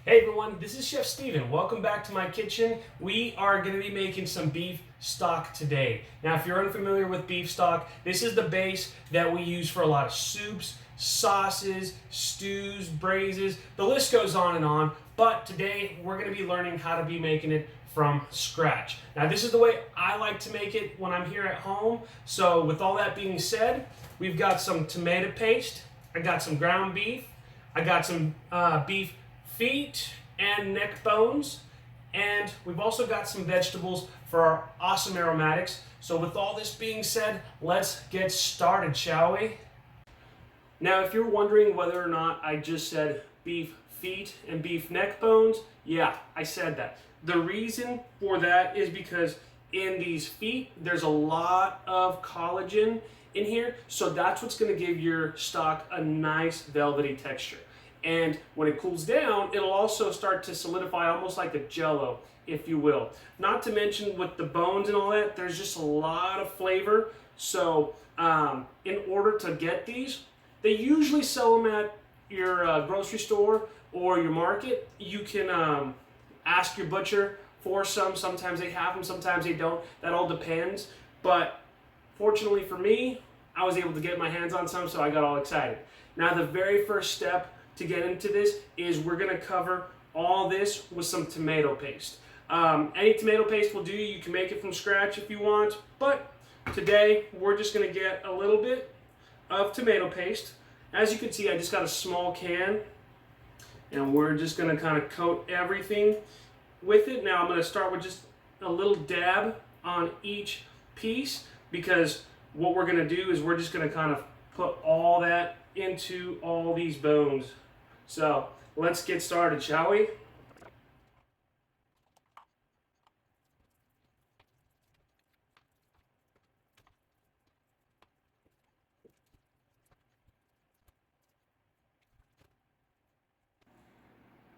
Hey everyone, this is Chef Steven. Welcome back to my kitchen. We are going to be making some beef stock today. Now, if you're unfamiliar with beef stock, this is the base that we use for a lot of soups, sauces, stews, braises. The list goes on and on, but today we're going to be learning how to be making it from scratch. Now, this is the way I like to make it when I'm here at home. So with all that being said, we've got some tomato paste, I got some ground beef, I got some beef feet and neck bones, and we've also got some vegetables for our awesome aromatics. So with all this being said, let's get started, shall we? Now, if you're wondering whether or not I just said beef feet and beef neck bones, yeah, I said that. The reason for that is because in these feet, there's a lot of collagen in here, so that's what's going to give your stock a nice velvety texture. And when it cools down, it'll also start to solidify almost like a jello, if you will. Not to mention with the bones and all that, there's just a lot of flavor. So in order to get these, they usually sell them at your grocery store or your market. You can ask your butcher for some. Sometimes they have them, sometimes they don't. That all depends. But fortunately for me, I was able to get my hands on some, so I got all excited. Now the very first step to get into this is we're going to cover all this with some tomato paste. Any tomato paste will do. You can make it from scratch if you want, but today we're just going to get a little bit of tomato paste. As you can see, I just got a small can, and we're just going to kind of coat everything with it. Now I'm going to start with just a little dab on each piece, because what we're going to do is we're just going to kind of put all that into all these bones. So let's get started, shall we?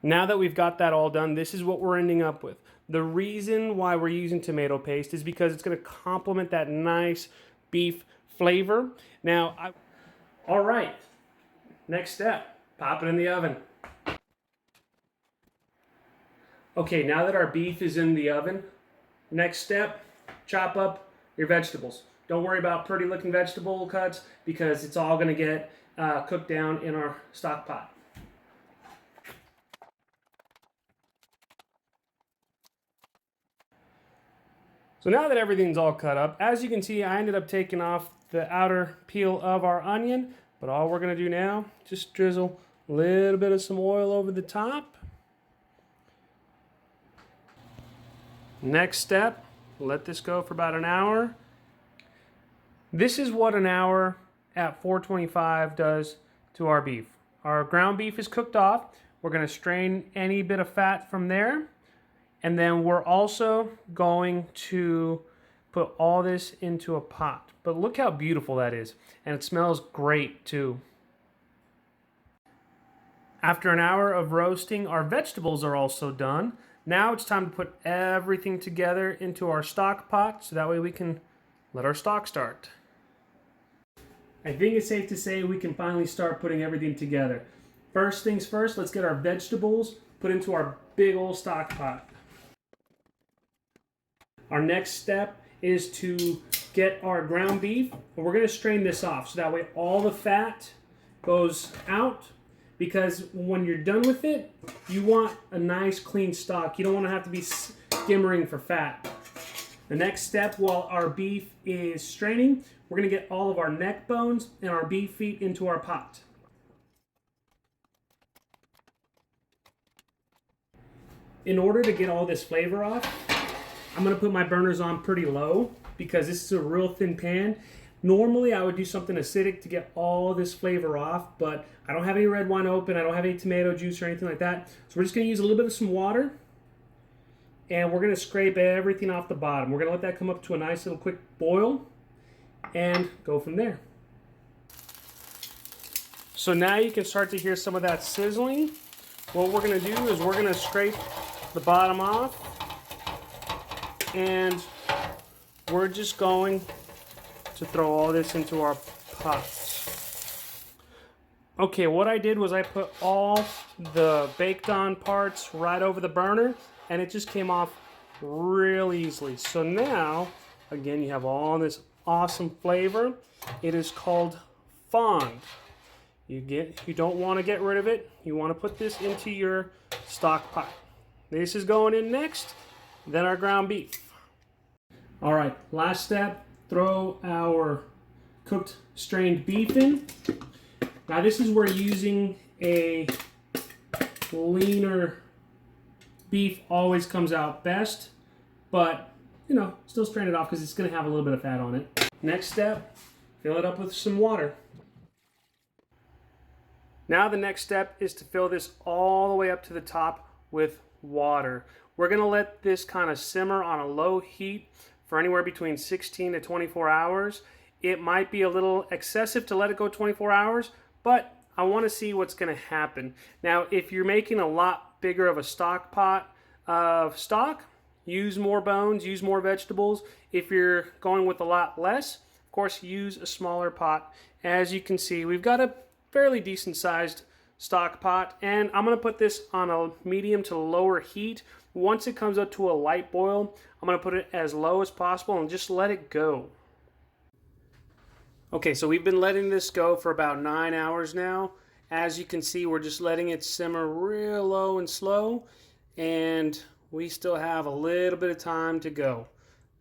Now that we've got that all done, this is what we're ending up with. The reason why we're using tomato paste is because it's going to complement that nice beef flavor. Now, all right, next step, pop it in the oven. Okay, now that our beef is in the oven, next step, chop up your vegetables. Don't worry about pretty looking vegetable cuts, because it's all going to get cooked down in our stock pot. So now that everything's all cut up, as you can see, I ended up taking off the outer peel of our onion, but all we're going to do now, just drizzle a little bit of some oil over the top. Next step, let this go for about an hour. This is what an hour at 425 does to our beef. Our ground beef is cooked off. We're going to strain any bit of fat from there. And then we're also going to put all this into a pot. But look how beautiful that is. And it smells great too. After an hour of roasting, our vegetables are also done. Now it's time to put everything together into our stock pot, so that way we can let our stock start. I think it's safe to say we can finally start putting everything together. First things first, let's get our vegetables put into our big old stock pot. Our next step is to get our ground beef, but we're going to strain this off, so that way all the fat goes out. Because when you're done with it, you want a nice clean stock. You don't want to have to be skimmering for fat. The next step, while our beef is straining, we're going to get all of our neck bones and our beef feet into our pot. In order to get all this flavor off, I'm going to put my burners on pretty low, because this is a real thin pan. Normally, I would do something acidic to get all this flavor off, but I don't have any red wine open. I don't have any tomato juice or anything like that. So we're just going to use a little bit of some water, and we're going to scrape everything off the bottom. We're going to let that come up to a nice little quick boil and go from there. So now you can start to hear some of that sizzling. What we're going to do is we're going to scrape the bottom off, and we're just going to throw all this into our pot. Okay, what I did was I put all the baked on parts right over the burner, and it just came off real easily. So now, again, you have all this awesome flavor. It is called fond. You don't want to get rid of it. You want to put this into your stock pot. This is going in next, then our ground beef. All right, last step, throw our cooked strained beef in. Now this is where using a leaner beef always comes out best, but you know, still strain it off because it's going to have a little bit of fat on it. Next step, fill it up with some water. Now the next step is to fill this all the way up to the top with water. We're going to let this kind of simmer on a low heat for anywhere between 16 to 24 hours. It might be a little excessive to let it go 24 hours, but I want to see what's going to happen. Now, if you're making a lot bigger of a stock pot of stock, use more bones, use more vegetables. If you're going with a lot less, of course, use a smaller pot. As you can see, we've got a fairly decent sized stock pot, and I'm going to put this on a medium to lower heat. Once it comes up to a light boil, I'm going to put it as low as possible and just let it go. Okay, so we've been letting this go for about 9 hours now. As you can see, we're just letting it simmer real low and slow, and we still have a little bit of time to go.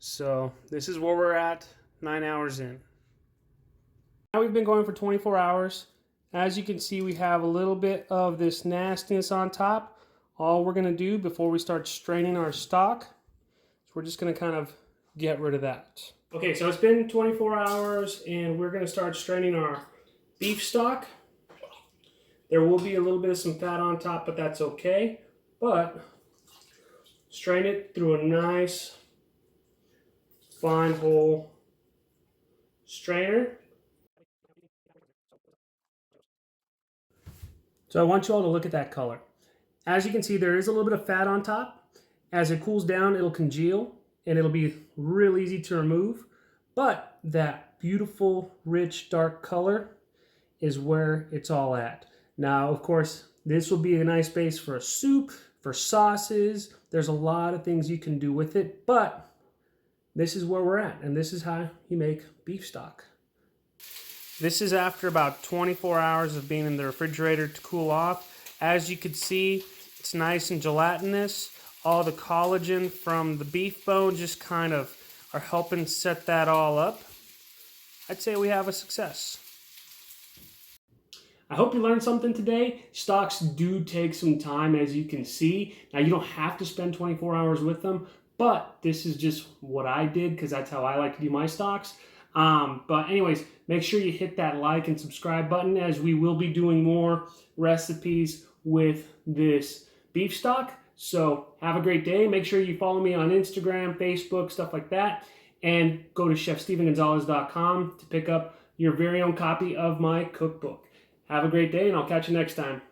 So this is where we're at 9 hours in. Now we've been going for 24 hours. As you can see, we have a little bit of this nastiness on top. All we're going to do before we start straining our stock is we're just going to kind of get rid of that. Okay, so it's been 24 hours and we're going to start straining our beef stock. There will be a little bit of some fat on top, but that's okay. But strain it through a nice fine hole strainer. So I want you all to look at that color. As you can see, there is a little bit of fat on top. As it cools down, it'll congeal and it'll be real easy to remove. But that beautiful, rich, dark color is where it's all at. Now, of course, this will be a nice base for a soup, for sauces. There's a lot of things you can do with it, but this is where we're at, and this is how you make beef stock. This is after about 24 hours of being in the refrigerator to cool off. As you can see, it's nice and gelatinous. All the collagen from the beef bone just kind of are helping set that all up. I'd say we have a success. I hope you learned something today. Stocks do take some time, as you can see. Now, you don't have to spend 24 hours with them, but this is just what I did because that's how I like to do my stocks. But anyways, make sure you hit that like and subscribe button, as we will be doing more recipes with this beef stock. So have a great day. Make sure you follow me on Instagram, Facebook, stuff like that. And go to chefstevengonzalez.com to pick up your very own copy of my cookbook. Have a great day, and I'll catch you next time.